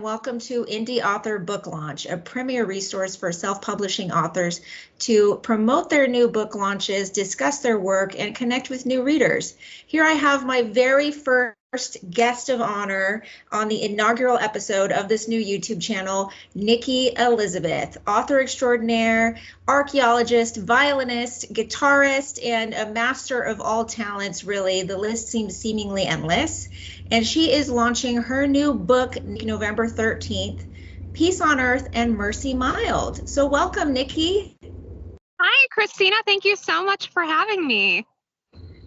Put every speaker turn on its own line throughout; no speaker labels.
Welcome to Indie Author Book Launch, a premier resource for self-publishing authors to promote their new book launches, discuss their work, and connect with new readers. Here I have my very first guest of honor on the inaugural episode of this new YouTube channel, Nikki Elizabeth, author extraordinaire, archaeologist, violinist, guitarist, and a master of all talents, really. The list seems seemingly endless. And she is launching her new book November 13th, Peace on Earth and Mercy Mild. So welcome, Nikki.
Hi, Christina. Thank you so much for having me.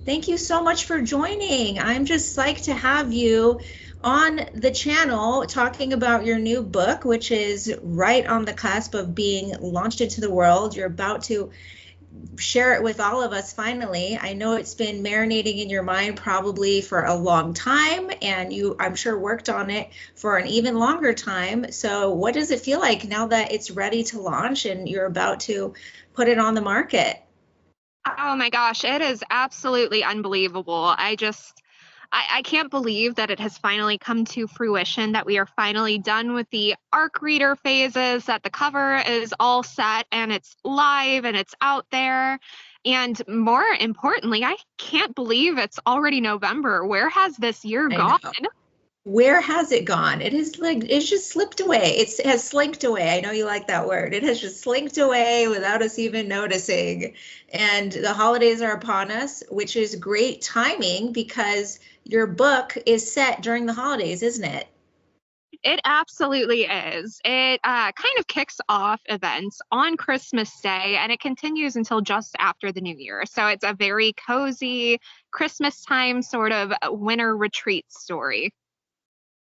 Thank you so much for joining. I'm just psyched to have you on the channel talking about your new book, which is right on the cusp of being launched into the world. You're about to share it with all of us finally. I know it's been marinating in your mind probably for a long time, and you, I'm sure, worked on it for an even longer time. So what does it feel like now that it's ready to launch and you're about to put it on the market?
Oh my gosh, it is absolutely unbelievable. I can't believe that it has finally come to fruition, that we are finally done with the ARC reader phases, that the cover is all set and it's live and it's out there. And more importantly, I can't believe it's already November. Where has this year gone?
Where has it gone? It is like, it's just slipped away. It has slinked away. I know you like that word. It has just slinked away without us even noticing. And the holidays are upon us, which is great timing because your book is set during the holidays, isn't it?
It absolutely is. It kind of kicks off events on Christmas Day and it continues until just after the New Year. So it's a very cozy Christmas time sort of winter retreat story.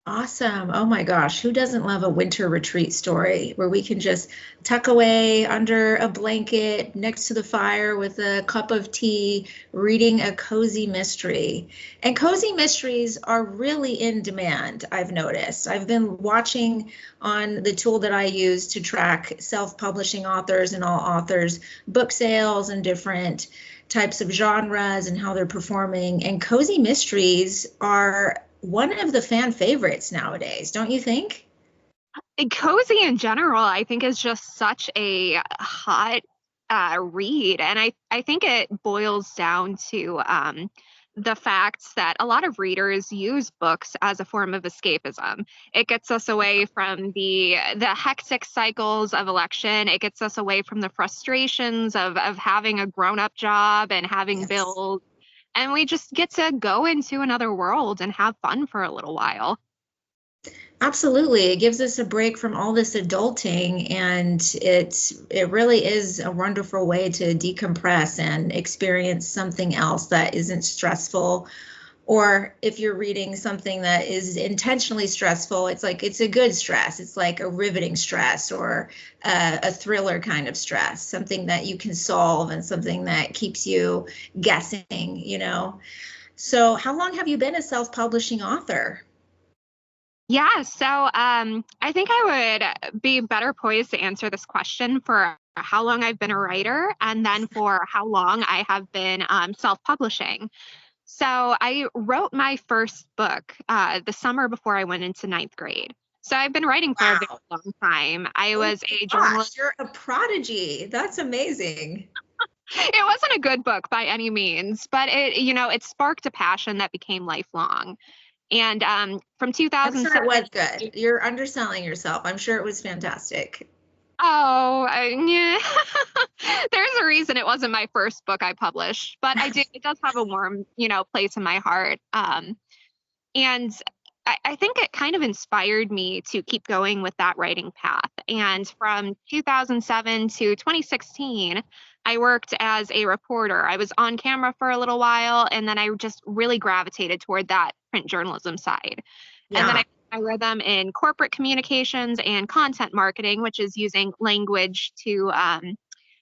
Awesome. Oh my gosh, who doesn't love a winter retreat story where we can just tuck away under a blanket next to the fire with a cup of tea, reading a cozy mystery? And cozy mysteries are really in demand, I've noticed. I've been watching on the tool that I use to track self-publishing authors and all authors, book sales and different types of genres and how they're performing. And cozy mysteries are one of the fan favorites nowadays, don't you think?
And cozy in general, I think, is just such a hot read. And I think it boils down to the fact that a lot of readers use books as a form of escapism. It gets us away from the hectic cycles of election. It gets us away from the frustrations of having a grown-up job and having bills. And we just get to go into another world and have fun for a little while.
Absolutely. It gives us a break from all this adulting, and it really is a wonderful way to decompress and experience something else that isn't stressful. Or if you're reading something that is intentionally stressful, it's like it's a good stress. It's like a riveting stress or a thriller kind of stress, something that you can solve and something that keeps you guessing. So how long have you been a self-publishing author?
Yeah, so I think I would be better poised to answer this question for how long I've been a writer and then for how long I have been self-publishing. So I wrote my first book the summer before I went into ninth grade. So I've been writing for a very long time. I was a journalist.
You're a prodigy. That's amazing.
It wasn't a good book by any means, but it sparked a passion that became lifelong. And from 2007,
I'm sure it was good. You're underselling yourself. I'm sure it was fantastic.
Oh, yeah. There's a reason it wasn't my first book I published, but it does have a warm, place in my heart. And I think it kind of inspired me to keep going with that writing path. And from 2007 to 2016, I worked as a reporter. I was on camera for a little while, and then I just really gravitated toward that print journalism side.
Yeah.
And then I rhythm in corporate communications and content marketing, which is using language to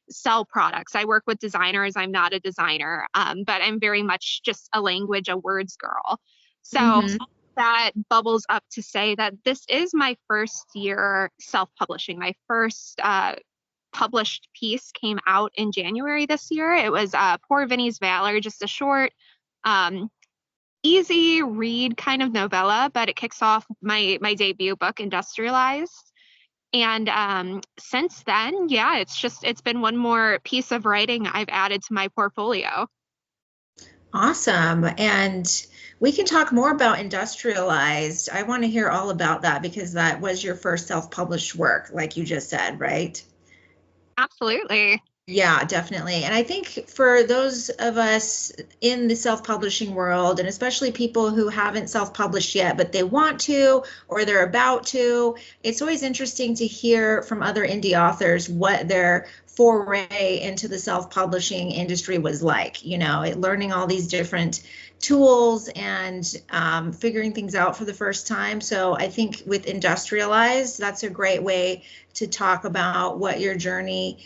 sell products. I work with designers. I'm not a designer, but I'm very much just a language, a words girl. So that bubbles up to say that this is my first year self-publishing. My first published piece came out in January this year. It was Poor Vinny's Valor, just a short easy read kind of novella, but it kicks off my debut book, Industrialized. And since then, yeah, it's been one more piece of writing I've added to my portfolio.
Awesome. And we can talk more about Industrialized. I want to hear all about that because that was your first self-published work, like you just said, right?
Absolutely.
Yeah, definitely. And I think for those of us in the self-publishing world, and especially people who haven't self-published yet, but they want to or they're about to, it's always interesting to hear from other indie authors what their foray into the self-publishing industry was like, learning all these different tools and figuring things out for the first time. So I think with Industrialized, that's a great way to talk about what your journey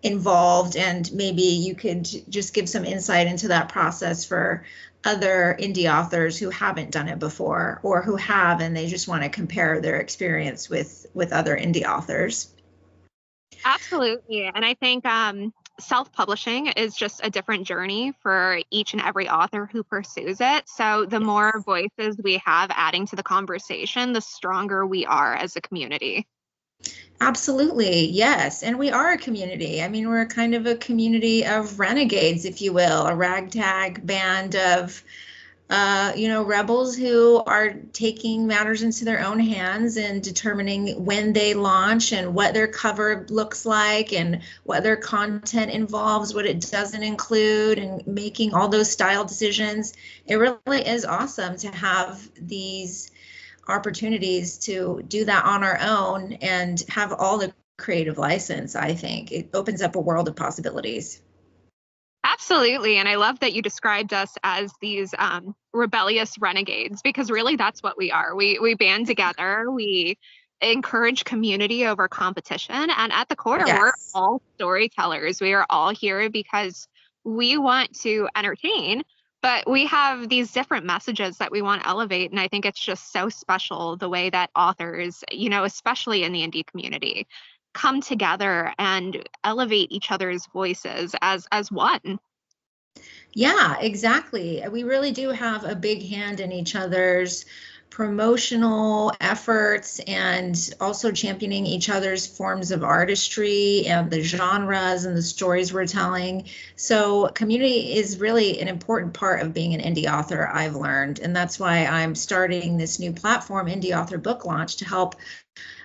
involved, and maybe you could just give some insight into that process for other indie authors who haven't done it before or who have and they just want to compare their experience with other indie authors.
Absolutely. And I think self-publishing is just a different journey for each and every author who pursues it. So the more voices we have adding to the conversation, the stronger we are as a community.
Absolutely, yes. And we are a community. I mean, we're kind of a community of renegades, if you will, a ragtag band of rebels who are taking matters into their own hands and determining when they launch and what their cover looks like and what their content involves, what it doesn't include, and making all those style decisions. It really is awesome to have these opportunities to do that on our own and have all the creative license. I think it opens up a world of possibilities.
Absolutely. And I love that you described us as these rebellious renegades, because really that's what we are. We band together, we encourage community over competition. And at the core, we're
Yes.
all storytellers. We are all here because we want to entertain, but we have these different messages that we want to elevate. And I think it's just so special the way that authors, especially in the indie community, come together and elevate each other's voices as one.
Yeah, exactly. We really do have a big hand in each other's promotional efforts and also championing each other's forms of artistry and the genres and the stories we're telling. So community is really an important part of being an indie author, I've learned. And that's why I'm starting this new platform, Indie Author Book Launch, to help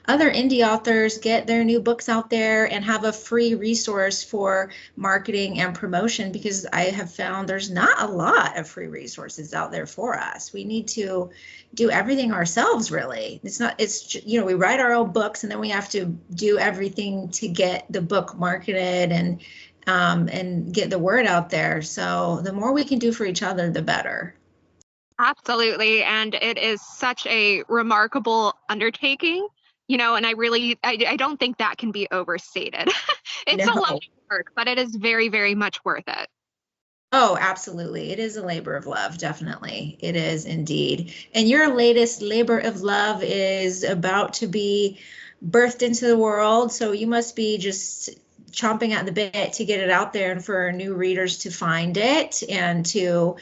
other indie authors get their new books out there and have a free resource for marketing and promotion, because I have found there's not a lot of free resources out there for us. We need to do everything ourselves, really. We write our own books and then we have to do everything to get the book marketed and get the word out there. So the more we can do for each other, the better.
Absolutely. And it is such a remarkable undertaking, and I don't think that can be overstated. It's a lot
No.
of work, but it is very, very much worth it.
Oh, absolutely. It is a labor of love, definitely. It is indeed. And your latest labor of love is about to be birthed into the world. So you must be just chomping at the bit to get it out there and for new readers to find it and to,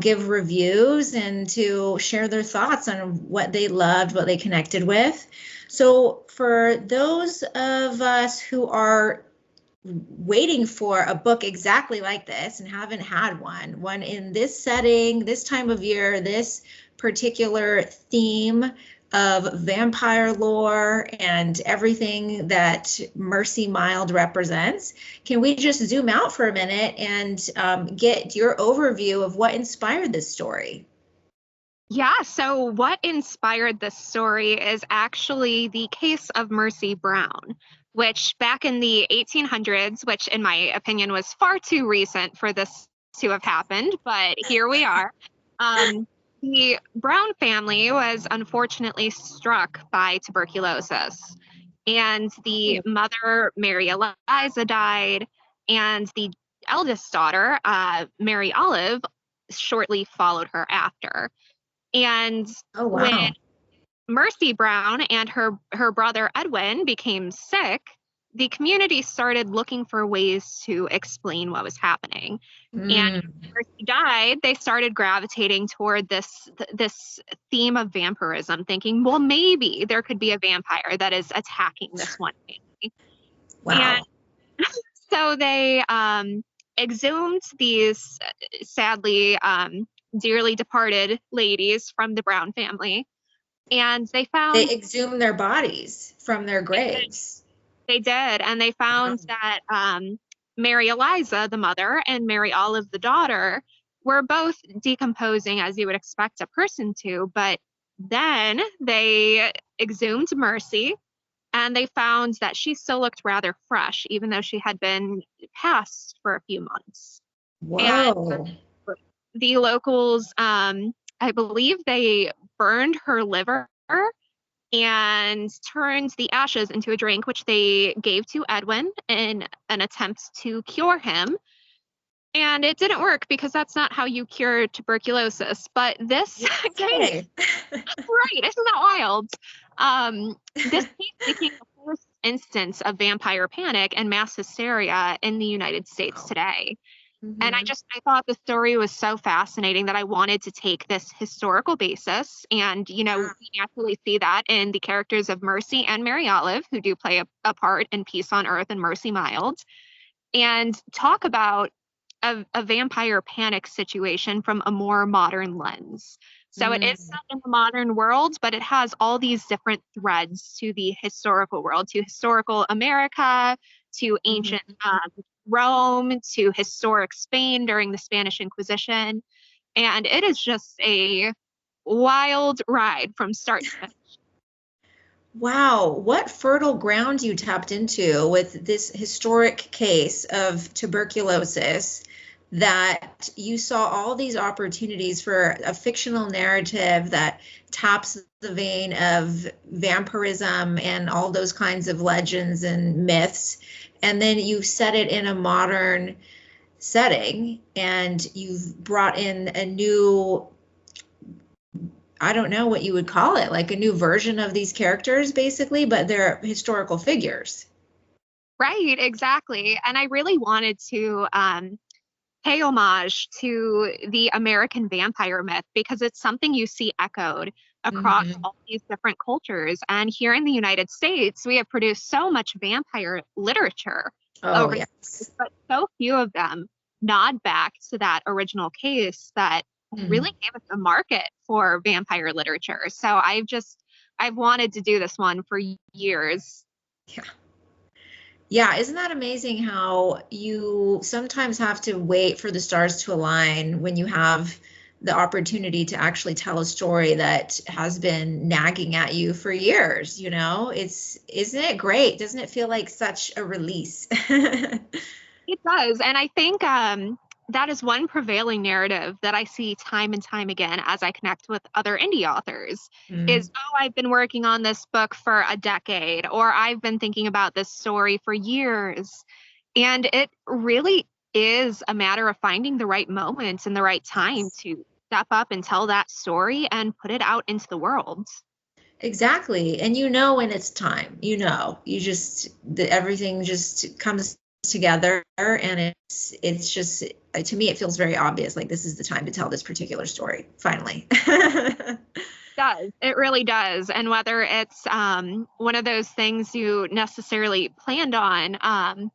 give reviews and to share their thoughts on what they loved, what they connected with. So for those of us who are waiting for a book exactly like this and haven't had one in this setting, this time of year, this particular theme of vampire lore and everything that Mercy Mild represents, can we just zoom out for a minute and get your overview of what inspired this story?
Yeah, so what inspired this story is actually the case of Mercy Brown, which back in the 1800s, which in my opinion was far too recent for this to have happened, but here we are. Um, the Brown family was unfortunately struck by tuberculosis, and the mother, Mary Eliza, died, and the eldest daughter, Mary Olive, shortly followed her after. And
Oh,
when
wow.
Mercy Brown and her brother Edwin became sick, the community started looking for ways to explain what was happening. And
Mm.
after she died, they started gravitating toward this theme of vampirism, thinking, well, maybe there could be a vampire that is attacking this one family. And
Wow.
so they exhumed these sadly dearly departed ladies from the Brown family, and they
They
found
exhumed their bodies from their graves.
they did, and they
Wow.
found that Mary Eliza, the mother, and Mary Olive, the daughter, were both decomposing as you would expect a person to, but then they exhumed Mercy, and they found that she still looked rather fresh, even though she had been passed for a few months. And
Whoa.
the locals, I believe they burned her liver and turned the ashes into a drink, which they gave to Edwin in an attempt to cure him. And it didn't work because that's not how you cure tuberculosis. But this case,
Okay.
right, isn't that wild? This case became the first instance of vampire panic and mass hysteria in the United States
Wow.
today. And
Mhm.
I thought the story was so fascinating that I wanted to take this historical basis. And,
Yeah.
we actually see that in the characters of Mercy and Mary Olive, who do play a part in Peace on Earth and Mercy Mild, and talk about a vampire panic situation from a more modern lens. So it is
Mm.
set in the modern world, but it has all these different threads to the historical world, to historical America, to ancient
Mhm.
Rome, to historic Spain during the Spanish Inquisition. And it is just a wild ride from start to finish.
Wow, what fertile ground you tapped into with this historic case of tuberculosis that you saw all these opportunities for a fictional narrative that taps the vein of vampirism and all those kinds of legends and myths. And then you set it in a modern setting and you've brought in a new, I don't know what you would call it, like a new version of these characters, basically, but they're historical figures.
Right, exactly. And I really wanted to pay homage to the American vampire myth because it's something you see echoed across
Hmm.
all these different cultures. And here in the United States, we have produced so much vampire literature
Oh,
over the years,
yes.
but so few of them nod back to that original case that
Mm.
really gave us a market for vampire literature. So I've wanted to do this one for years.
Yeah. Yeah, isn't that amazing how you sometimes have to wait for the stars to align when you have the opportunity to actually tell a story that has been nagging at you for years, you know? Isn't it great? Doesn't it feel like such a release?
It does. And I think that is one prevailing narrative that I see time and time again as I connect with other indie authors is,
Mm.
oh, I've been working on this book for a decade, or I've been thinking about this story for years. And it really is a matter of finding the right moment and the right time
Yes.
to step up and tell that story and put it out into the world.
Exactly. And you know when it's time, you just everything just comes together and it's just to me it feels very obvious like this is the time to tell this particular story finally.
Does. It really does. And whether it's one of those things you necessarily planned on,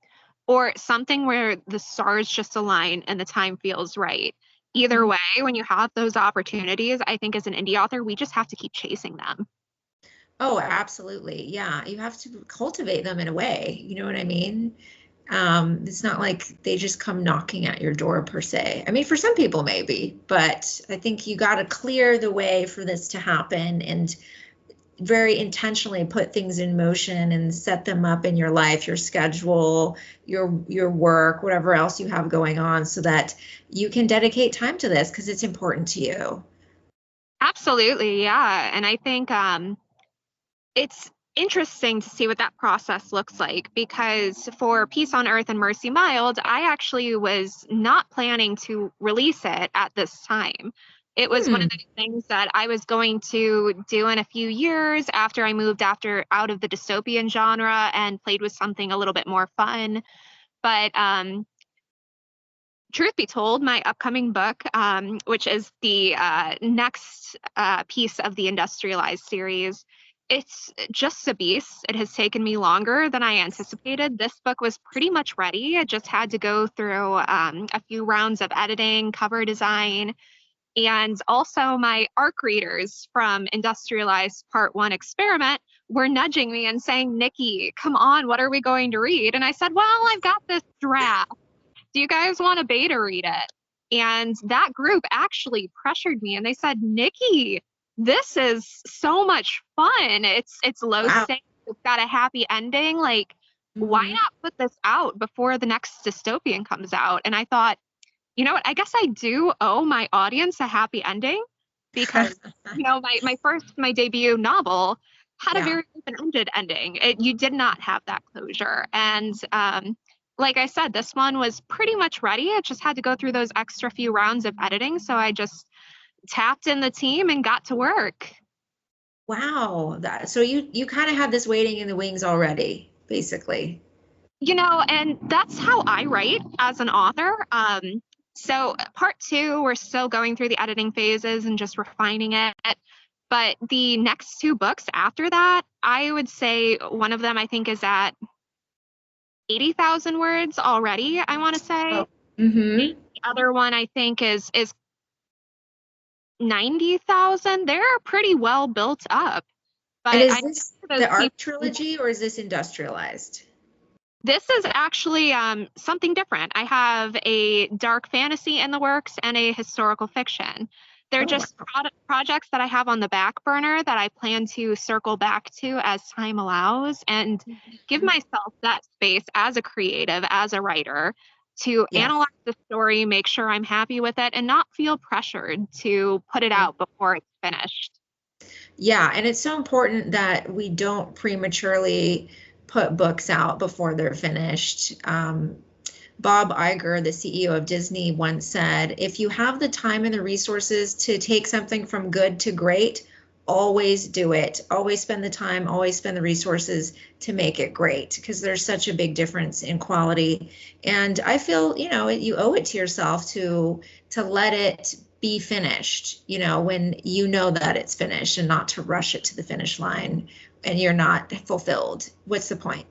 or something where the stars just align and the time feels right. Either way, when you have those opportunities, I think as an indie author, we just have to keep chasing them.
Oh, absolutely. Yeah, you have to cultivate them in a way, you know what I mean? It's not like they just come knocking at your door per se. I mean, for some people maybe, but I think you got to clear the way for this to happen and very intentionally put things in motion and set them up in your life, your schedule, your work, whatever else you have going on so that you can dedicate time to this because it's important to you.
Absolutely, yeah. And I think it's interesting to see what that process looks like because for Peace on Earth and Mercy Mild, I actually was not planning to release it at this time. It was one of those things that I was going to do in a few years after I moved out of the dystopian genre and played with something a little bit more fun. But truth be told, my upcoming book, which is the next piece of the Industrialized series, it's just a beast. It has taken me longer than I anticipated. This book was pretty much ready. I just had to go through a few rounds of editing, cover design, and also my ARC readers from Industrialized Part 1 Experiment were nudging me and saying, Nikki, come on, what are we going to read? And I said, well, I've got this draft. Do you guys want to beta read it? And that group actually pressured me and they said, Nikki, this is so much fun. It's low stakes. It's got a happy ending. Like, why not put this out before the next dystopian comes out? And I thought, you know what? I guess I do owe my audience a happy ending because, my debut novel had a very open-ended ending. You did not have that closure. And like I said, this one was pretty much ready. It just had to go through those extra few rounds of editing. So I just tapped in the team and got to work.
Wow. So you kind of had this waiting in the wings already, basically.
And that's how I write as an author. So part 2, we're still going through the editing phases and just refining it. But the next 2 books after that, I would say one of them I think is at 80,000 words already, I want to say.
Oh. Mm-hmm.
The other one I think is 90,000. They're pretty well built up. But
and is this the ARC trilogy or is this Industrialized?
This is actually something different. I have a dark fantasy in the works and a historical fiction. They're just projects that I have on the back burner that I plan to circle back to as time allows and give myself that space as a creative, as a writer, to analyze the story, make sure I'm happy with it, and not feel pressured to put it out before it's finished.
Yeah, and it's so important that we don't prematurely put books out before they're finished. Bob Iger, the CEO of Disney, once said, if you have the time and the resources to take something from good to great, always do it. Always spend the time, always spend the resources to make it great, because there's such a big difference in quality. And I feel, you owe it to yourself to let it be finished, when you know that it's finished, and not to rush it to the finish line and you're not fulfilled. What's the point?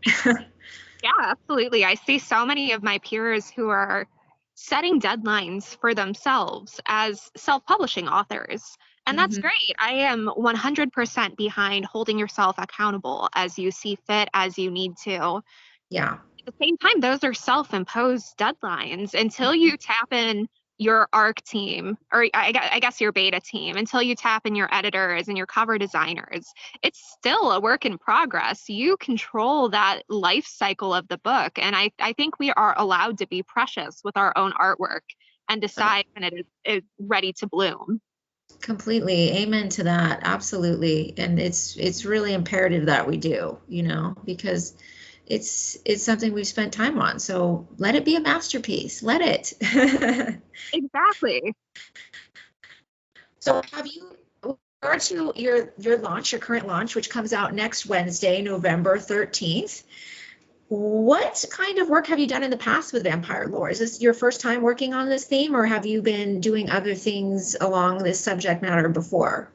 Yeah, absolutely. I see so many of my peers who are setting deadlines for themselves as self-publishing authors. And that's great. I am 100% behind holding yourself accountable as you see fit, as you need to.
Yeah.
At the same time, those are self-imposed deadlines. Until you tap in your ARC team, or I guess your beta team, until you tap in your editors and your cover designers, it's still a work in progress. You control that life cycle of the book. And I think we are allowed to be precious with our own artwork and decide when it is ready to bloom.
Completely. Amen to that. Absolutely. And it's really imperative that we do, because it's something we've spent time on. So let it be a masterpiece. Let it.
Exactly.
So have you, with regard to your launch, your current launch, which comes out next Wednesday, November 13th, what kind of work have you done in the past with vampire lore? Is this your first time working on this theme, or have you been doing other things along this subject matter before?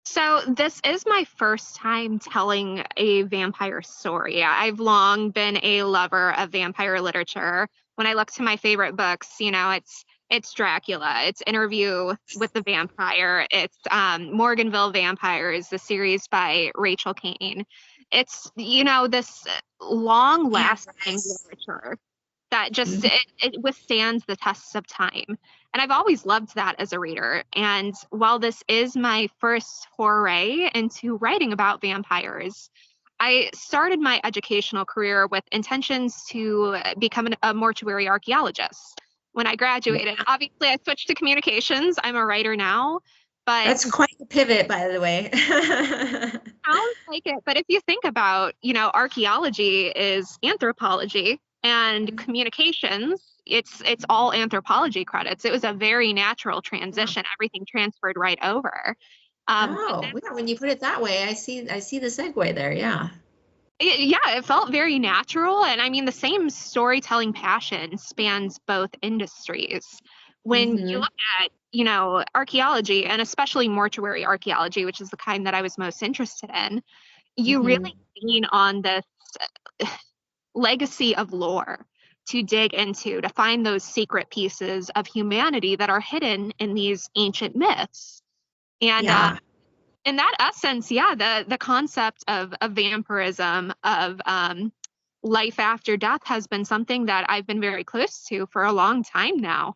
So this is my first time telling a vampire story. I've long been a lover of vampire literature. When I look to my favorite books, it's Dracula, it's Interview with the Vampire, it's Morganville Vampires, the series by Rachel Kane. It's, this long-lasting literature that just it withstands the tests of time. And I've always loved that as a reader. And while this is my first foray into writing about vampires, I started my educational career with intentions to become a mortuary archaeologist. When I graduated, obviously I switched to communications. I'm a writer now. But
that's quite a pivot, by the way.
Sounds like it. But if you think about, archaeology is anthropology, and communications it's all anthropology credits. It was a very natural transition. Everything transferred right over. But
Oh, yeah, when you put it that way, I see the segue there. Yeah.
yeah, it felt very natural. And I mean, the same storytelling passion spans both industries. When you
Hmm.
look at, archaeology, and especially mortuary archaeology, which is the kind that I was most interested in, you
Hmm.
really lean on this legacy of lore to dig into, to find those secret pieces of humanity that are hidden in these ancient myths. And
Yeah.
in that essence, yeah, the concept of vampirism, of life after death, has been something that I've been very close to for a long time now.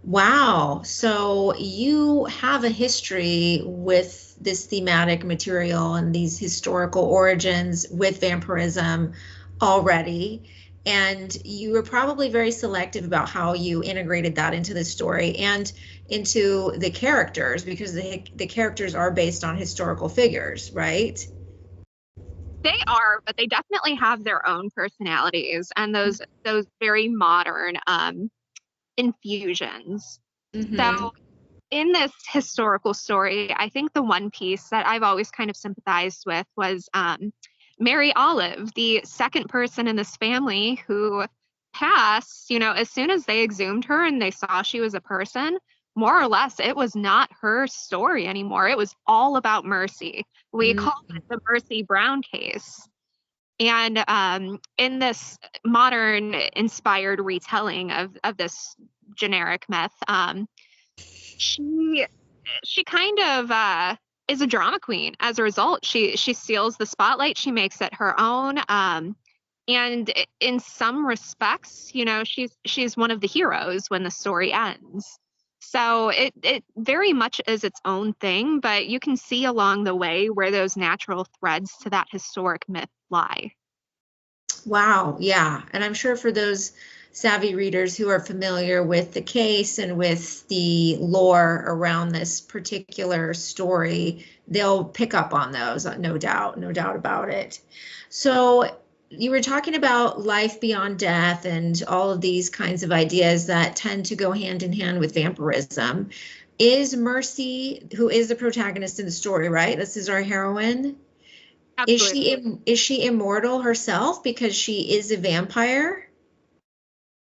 Wow. So you have a history with this thematic material and these historical origins with vampirism already. And you were probably very selective about how you integrated that into the story and into the characters, because the characters are based on historical figures, right?
They are, but they definitely have their own personalities and those very modern infusions. So
Mm-hmm.
in this historical story, I think the one piece that I've always kind of sympathized with was Mary Olive, the second person in this family who passed, as soon as they exhumed her and they saw she was a person, more or less, it was not her story anymore. It was all about Mercy. We call it the Mercy Brown case. And in this modern inspired retelling of this generic myth, she she kind of is a drama queen. As a result, she steals the spotlight. She makes it her own. And in some respects, she's one of the heroes when the story ends. So it very much is its own thing, but you can see along the way where those natural threads to that historic myth lie.
Wow, yeah. And I'm sure for those savvy readers who are familiar with the case and with the lore around this particular story, they'll pick up on those, no doubt, no doubt about it. So you were talking about life beyond death and all of these kinds of ideas that tend to go hand in hand with vampirism. Is Mercy, who is the protagonist in the story, right? This is our heroine.
Absolutely.
Is she immortal herself because she is a vampire?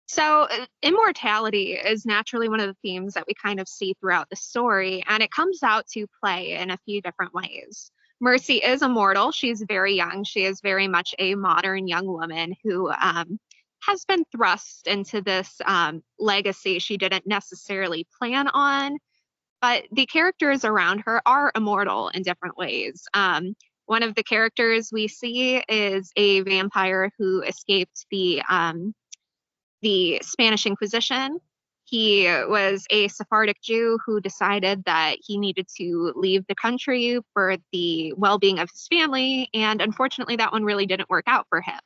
So, immortality is naturally one of the themes that we kind of see throughout the story, and it comes out to play in a few different ways. Mercy is immortal. She's very young. She is very much a modern young woman who has been thrust into this legacy she didn't necessarily plan on, but the characters around her are immortal in different ways. One of the characters we see is a vampire who escaped the Spanish Inquisition. He was a Sephardic Jew who decided that he needed to leave the country for the well being of his family. And unfortunately, that one really didn't work out for him.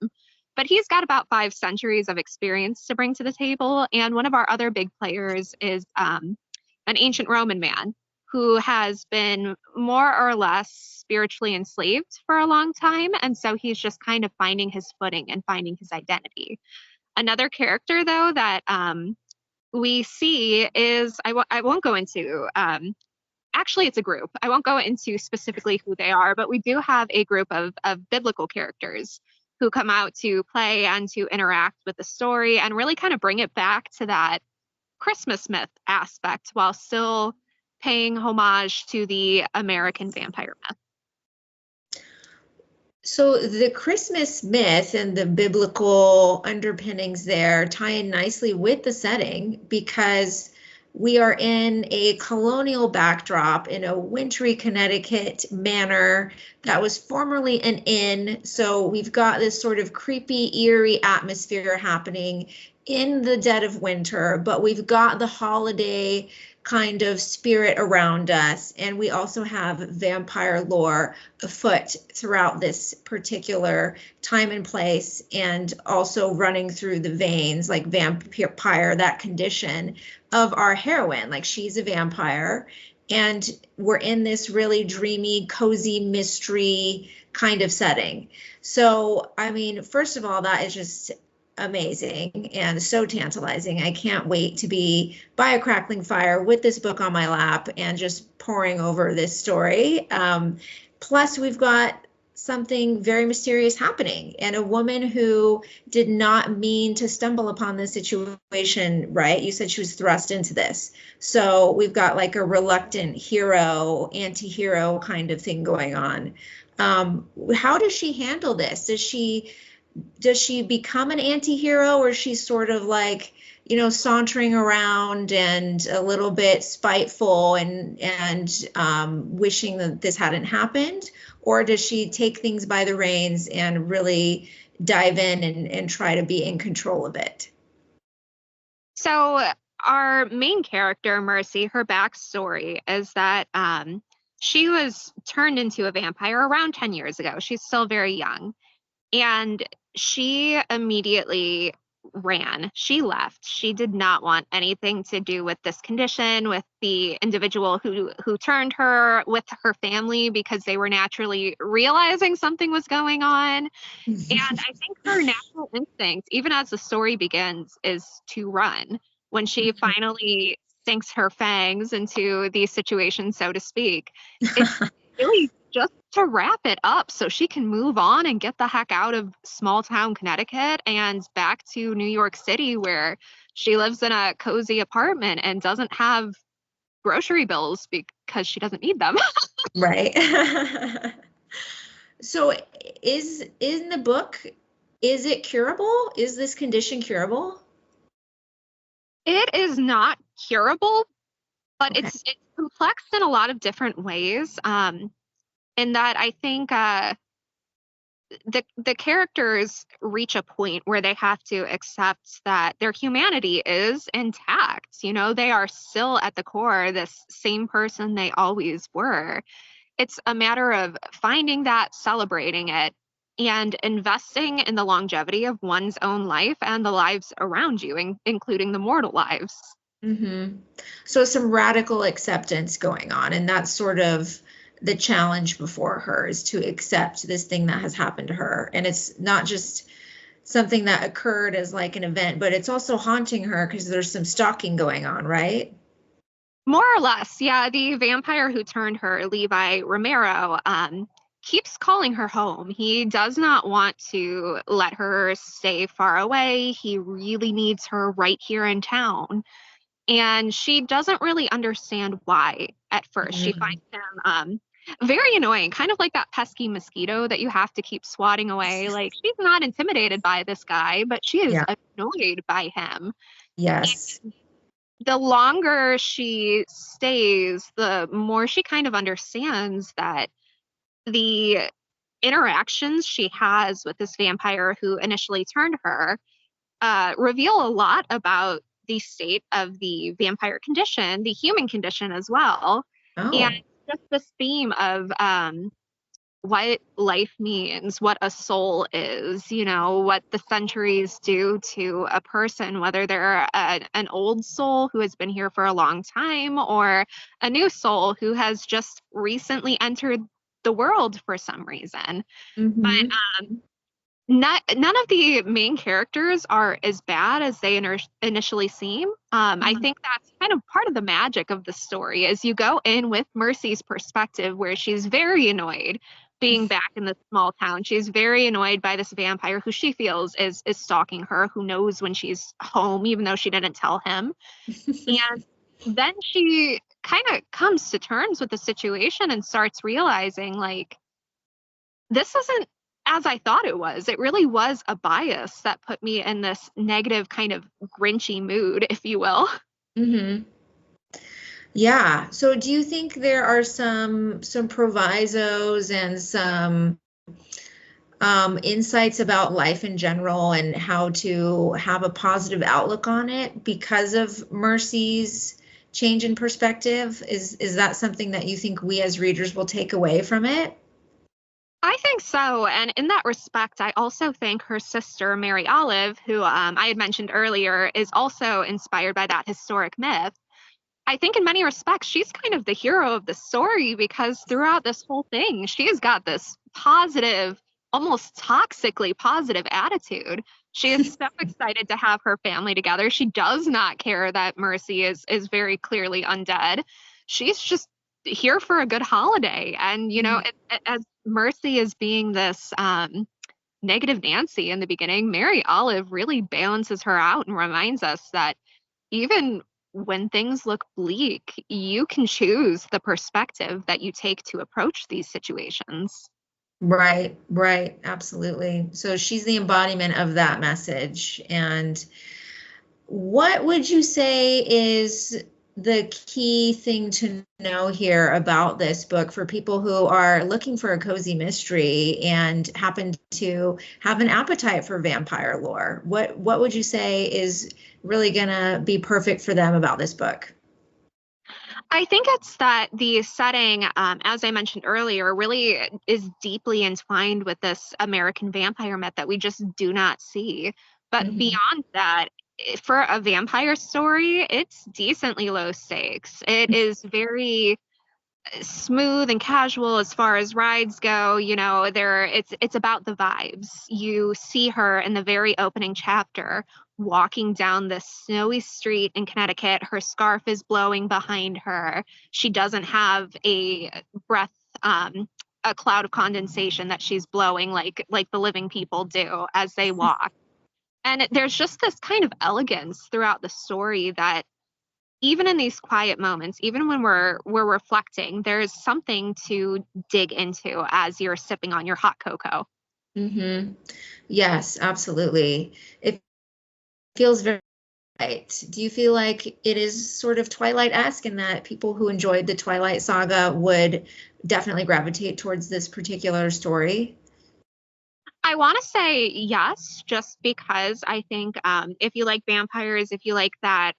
But he's got about 5 centuries of experience to bring to the table. And one of our other big players is an ancient Roman man who has been more or less spiritually enslaved for a long time. And so he's just kind of finding his footing and finding his identity. Another character, though, that we see is I won't go into. Actually, it's a group. I won't go into specifically who they are, but we do have a group of biblical characters who come out to play and to interact with the story and really kind of bring it back to that Christmas myth aspect while still paying homage to the American vampire myth.
So the Christmas myth and the biblical underpinnings there tie in nicely with the setting because we are in a colonial backdrop in a wintry Connecticut manor that was formerly an inn. So we've got this sort of creepy, eerie atmosphere happening in the dead of winter, but we've got the holiday kind of spirit around us. And we also have vampire lore afoot throughout this particular time and place, and also running through the veins, like vampire, that condition of our heroine. Like, she's a vampire, and we're in this really dreamy, cozy mystery kind of setting. So, I mean, first of all, that is just amazing and so tantalizing. I can't wait to be by a crackling fire with this book on my lap and just poring over this story. Plus, we've got something very mysterious happening, and a woman who did not mean to stumble upon this situation, right? You said she was thrust into this. So we've got like a reluctant hero, anti-hero kind of thing going on. How does she handle this? Does she become an anti-hero, or she's sort of like, sauntering around and a little bit spiteful and wishing that this hadn't happened? Or does she take things by the reins and really dive in and try to be in control of it?
So our main character, Mercy, her backstory is that she was turned into a vampire around 10 years ago. She's still very young. And she immediately ran. She left. She did not want anything to do with this condition, with the individual who turned her, with her family, because they were naturally realizing something was going on. And I think her natural instinct, even as the story begins, is to run. When she finally sinks her fangs into these situations, so to speak, it's really just to wrap it up so she can move on and get the heck out of small town Connecticut and back to New York City, where she lives in a cozy apartment and doesn't have grocery bills because she doesn't need them.
Right. So is in the book, is it curable? Is this condition curable?
It is not curable, but
Okay.
it's complex in a lot of different ways. In that I think the characters reach a point where they have to accept that their humanity is intact. They are still at the core this same person they always were. It's a matter of finding that, celebrating it, and investing in the longevity of one's own life and the lives around you, including the mortal lives.
Mm-hmm. So some radical acceptance going on, and that's sort of the challenge before her, is to accept this thing that has happened to her. And it's not just something that occurred as like an event, but it's also haunting her because there's some stalking going on, right?
More or less, yeah. The vampire who turned her, Levi Romero, keeps calling her home. He does not want to let her stay far away. He really needs her right here in town. And she doesn't really understand why at first. She
Mhm.
finds him very annoying, kind of like that pesky mosquito that you have to keep swatting away. Like, she's not intimidated by this guy, but she is
Yeah.
annoyed by him.
Yes.
The longer she stays, the more she kind of understands that the interactions she has with this vampire who initially turned her reveal a lot about the state of the vampire condition, the human condition as well. And
Oh.
just this theme of what life means, what a soul is, what the centuries do to a person, whether they're an old soul who has been here for a long time or a new soul who has just recently entered the world for some reason. But
Mm-hmm.
none of the main characters are as bad as they initially seem. I think that's kind of part of the magic of the story, is you go in with Mercy's perspective, where she's very annoyed being back in this small town. She's very annoyed by this vampire who she feels is stalking her, who knows when she's home, even though she didn't tell him. And then she kind of comes to terms with the situation and starts realizing, like, this isn't as I thought it was. It really was a bias that put me in this negative kind of grinchy mood, if you will.
Mm-hmm. Yeah. So do you think there are some provisos and some insights about life in general and how to have a positive outlook on it because of Mercy's change in perspective? Is that something that you think we as readers will take away from it?
I think so. And in that respect, I also think her sister, Mary Olive, who I had mentioned earlier, is also inspired by that historic myth. I think in many respects, she's kind of the hero of the story, because throughout this whole thing, she has got this positive, almost toxically positive attitude. She is so excited to have her family together. She does not care that Mercy is very clearly undead. She's just here for a good holiday. And, you know, as Mercy is being this negative Nancy in the beginning, Mary Olive really balances her out and reminds us that even when things look bleak, you can choose the perspective that you take to approach these situations.
Right, right, absolutely. So she's the embodiment of that message. And what would you say is the key thing to know here about this book for people who are looking for a cozy mystery and happen to have an appetite for vampire lore? What would you say is really gonna be perfect for them about this book?
I think it's that the setting, as I mentioned earlier, really is deeply entwined with this American vampire myth that we just do not see. But
Mhm.
beyond that, for a vampire story, it's decently low stakes. It is very smooth and casual as far as rides go. You know, it's about the vibes. You see her in the very opening chapter walking down this snowy street in Connecticut. Her scarf is blowing behind her. She doesn't have a breath a cloud of condensation that she's blowing like the living people do as they walk. And there's just this kind of elegance throughout the story that even in these quiet moments, even when we're reflecting, there's something to dig into as you're sipping on your hot cocoa.
Mm-hmm. Yes, absolutely. It feels very right. Do you feel like it is sort of Twilight-esque in that people who enjoyed the Twilight saga would definitely gravitate towards this particular story?
I want to say yes, just because I think if you like vampires, if you like that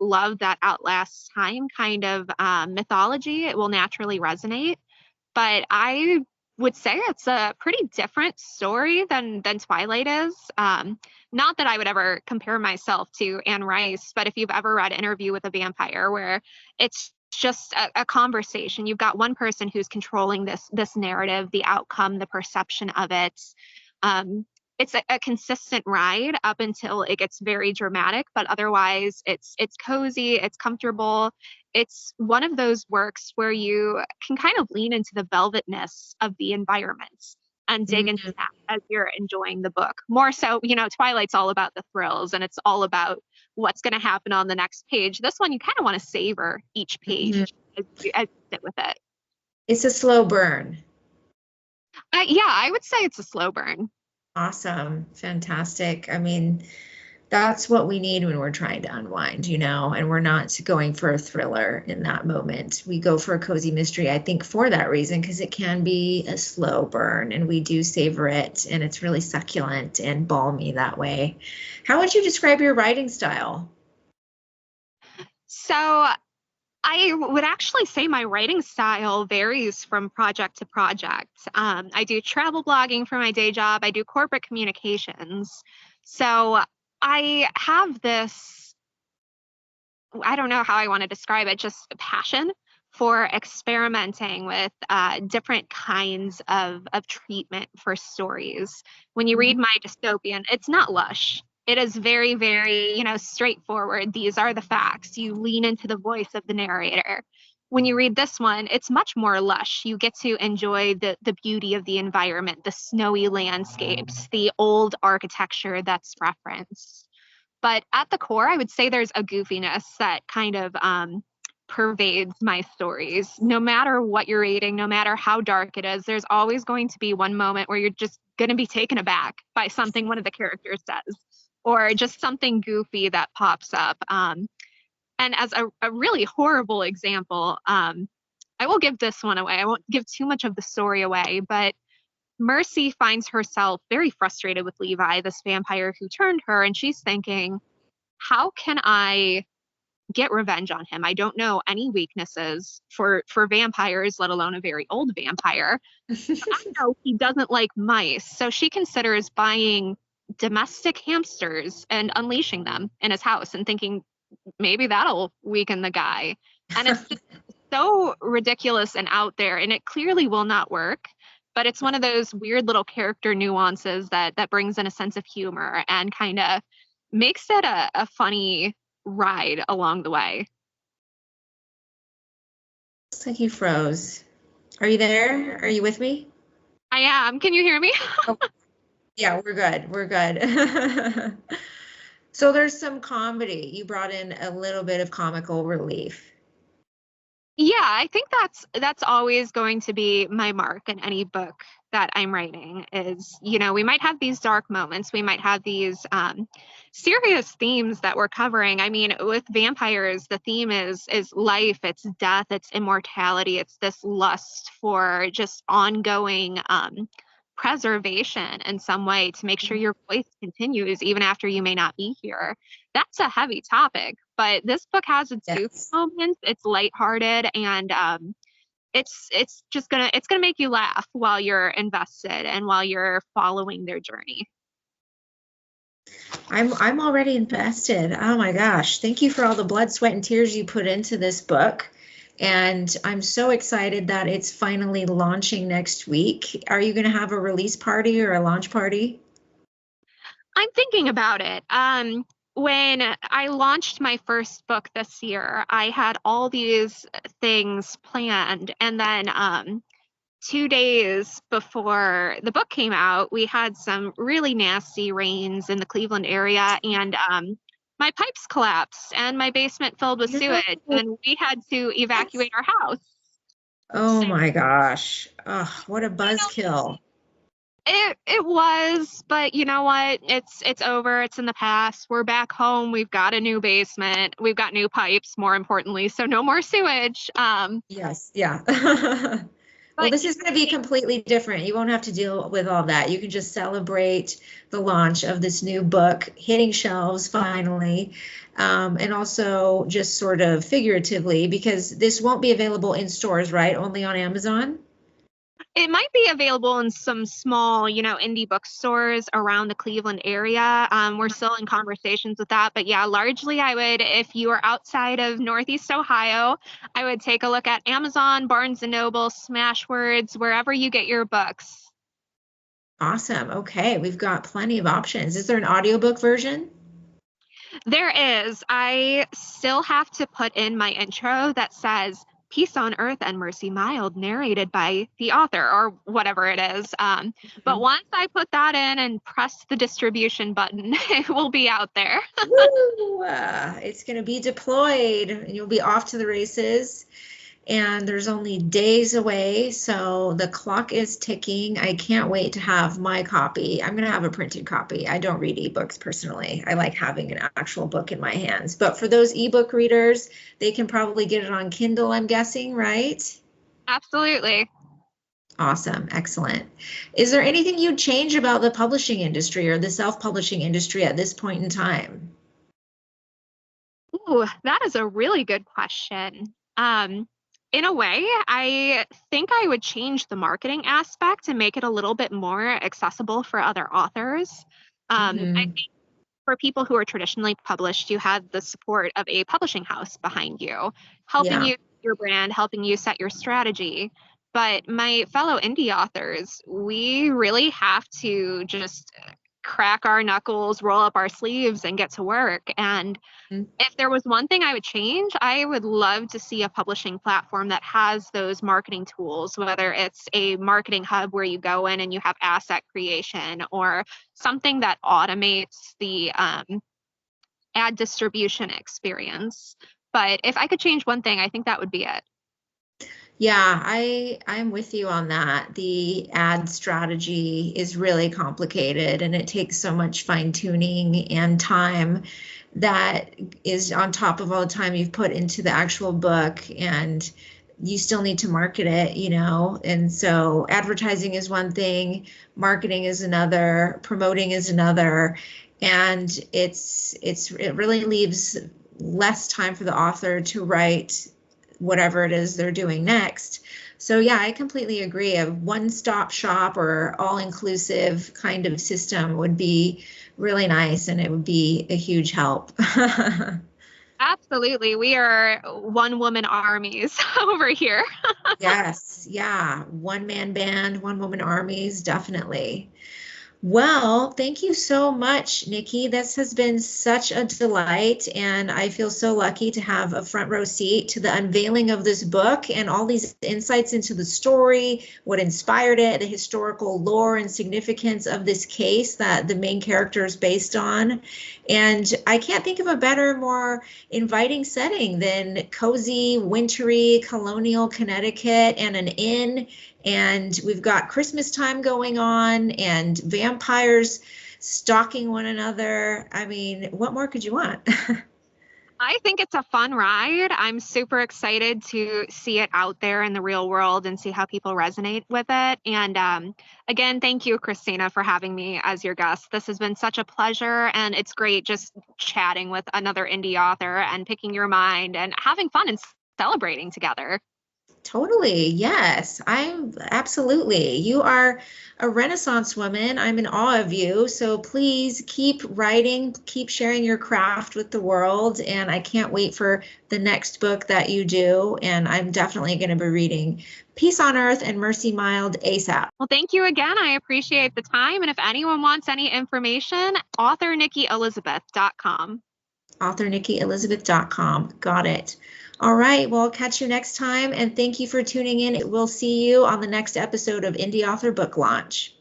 love that outlasts time kind of mythology, it will naturally resonate. But I would say it's a pretty different story than Twilight is. Not that I would ever compare myself to Anne Rice, but if you've ever read Interview with a Vampire, where it's just a conversation, you've got one person who's controlling this narrative, the outcome, the perception of it. Um, it's a consistent ride up until it gets very dramatic, but otherwise it's cozy, it's comfortable. It's one of those works where you can kind of lean into the velvetness of the environment and dig into
Mhm.
that as you're enjoying the book. More so, you know, Twilight's all about the thrills and it's all about what's going to happen on the next page. This one, you kind of want to savor each
Mhm.
page as you sit with it.
It's a slow burn.
Yeah, I would say it's a slow burn.
Awesome. Fantastic. I mean, that's what we need when we're trying to unwind, and we're not going for a thriller in that moment. We go for a cozy mystery, I think, for that reason, because it can be a slow burn and we do savor it and it's really succulent and balmy that way. How would you describe your writing style?
So I would actually say my writing style varies from project to project. I do travel blogging for my day job, I do corporate communications. So I have this, I don't know how I want to describe it, just a passion for experimenting with different kinds of treatment for stories. When you read
Mhm.
my dystopian, it's not lush. It is very, very, straightforward. These are the facts. You lean into the voice of the narrator. When you read this one, it's much more lush. You get to enjoy the beauty of the environment, the snowy landscapes, the old architecture that's referenced. But at the core, I would say there's a goofiness that kind of pervades my stories. No matter what you're reading, no matter how dark it is, there's always going to be one moment where you're just going to be taken aback by something one of the characters says, or just something goofy that pops up. And as a really horrible example, I will give this one away. I won't give too much of the story away, but Mercy finds herself very frustrated with Levi, this vampire who turned her, and she's thinking, how can I get revenge on him? I don't know any weaknesses for vampires, let alone a very old vampire. I know he doesn't like mice, so she considers buying domestic hamsters and unleashing them in his house and thinking maybe that'll weaken the guy. And it's just so ridiculous and out there, and it clearly will not work. but it's one of those weird little character nuances that brings in a sense of humor and kind of makes it a funny ride along the way.
Looks like you froze. Are you there? Are you with me?
I am. Can you hear me?
Oh, yeah, we're good. We're good. So there's some comedy. You brought in a little bit of comical relief.
Yeah, I think that's always going to be my mark in any book that I'm writing is, we might have these dark moments, we might have these serious themes that we're covering. I mean, with vampires, the theme is life, it's death, it's immortality, it's this lust for just ongoing preservation in some way to make sure your voice continues even after you may not be here. That's a heavy topic, but this book has its goofy
Yes.
moments. It's lighthearted, and it's gonna make you laugh while you're invested and while you're following their journey.
I'm already invested. Oh my gosh. Thank you for all the blood, sweat, and tears you put into this book. And I'm so excited that it's finally launching next week. Are you going to have a release party or a launch party?
I'm thinking about it. When I launched my first book this year, I had all these things planned, and then 2 days before the book came out, we had some really nasty rains in the Cleveland area, and my pipes collapsed and my basement filled with sewage,
No.
and we had to evacuate our house.
Oh my gosh. Oh, what a buzzkill.
It was, but you know what? It's over. It's in the past. We're back home. We've got a new basement. We've got new pipes, more importantly, so no more sewage.
Yes, yeah. Well,
But
this is going to be completely different. You won't have to deal with all that. You can just celebrate the launch of this new book hitting shelves finally, and also just sort of figuratively, because this won't be available in stores, right? Only on Amazon?
it might be available in some small, indie bookstores around the Cleveland area. We're still in conversations with that, but yeah, largely I would, if you are outside of Northeast Ohio, I would take a look at Amazon, Barnes and Noble, Smashwords, wherever you get your books.
Awesome. Okay, we've got plenty of options. Is there an audiobook version?
There is. I still have to put in my intro that says Peace on Earth and Mercy Mild, narrated by the author or whatever it is. But
Mhm.
once I put that in and press the distribution button, it will be out there.
Woo! It's going to be deployed and you'll be off to the races. And there's only days away, so the clock is ticking. I can't wait to have my copy. I'm going to have a printed copy. I don't read ebooks personally. I like having an actual book in my hands. But for those ebook readers, they can probably get it on Kindle, I'm guessing, right?
Absolutely.
Awesome. Excellent. Is there anything you'd change about the publishing industry or the self-publishing industry at this point in time?
Ooh, that is a really good question. In a way, I think I would change the marketing aspect and make it a little bit more accessible for other authors. I
Mhm.
think for people who are traditionally published, you have the support of a publishing house behind you, helping
Yeah.
you your brand, helping you set your strategy. But my fellow indie authors, we really have to just crack our knuckles, roll up our sleeves, and get to work. And if there was one thing I would change, I would love to see a publishing platform that has those marketing tools, whether it's a marketing hub where you go in and you have asset creation or something that automates the ad distribution experience. But if I could change one thing, I think that would be it.
Yeah, I'm with you on that. The ad strategy is really complicated and it takes so much fine tuning and time that is on top of all the time you've put into the actual book, and you still need to market it, you know. And so advertising is one thing, marketing is another, promoting is another, and it really leaves less time for the author to write whatever it is they're doing next. So yeah, I completely agree. A one-stop shop or all-inclusive kind of system would be really nice and it would be a huge help.
Absolutely. We are one woman armies over here.
Yes, yeah, one man band, one woman armies, definitely. Well, thank you so much, Nikki. This has been such a delight, and I feel so lucky to have a front row seat to the unveiling of this book and all these insights into the story, what inspired it, the historical lore and significance of this case that the main character is based on. And I can't think of a better, more inviting setting than cozy, wintry, colonial Connecticut and an inn, and we've got Christmas time going on and vampires stalking one another. I mean, what more could you want?
I think it's a fun ride. I'm super excited to see it out there in the real world and see how people resonate with it. And again, thank you, Christina, for having me as your guest. This has been such a pleasure, and it's great just chatting with another indie author and picking your mind and having fun and celebrating together.
Totally. Yes, I'm absolutely. You are a Renaissance woman. I'm in awe of you. So please keep writing, keep sharing your craft with the world. And I can't wait for the next book that you do. And I'm definitely going to be reading Peace on Earth and Mercy Mild ASAP.
Well, thank you again. I appreciate the time. And if anyone wants any information, authornikkielizabeth.com.
AuthorNikkiElizabeth.com. Got it. All right. Well, I'll catch you next time. And thank you for tuning in. We'll see you on the next episode of Indie Author Book Launch.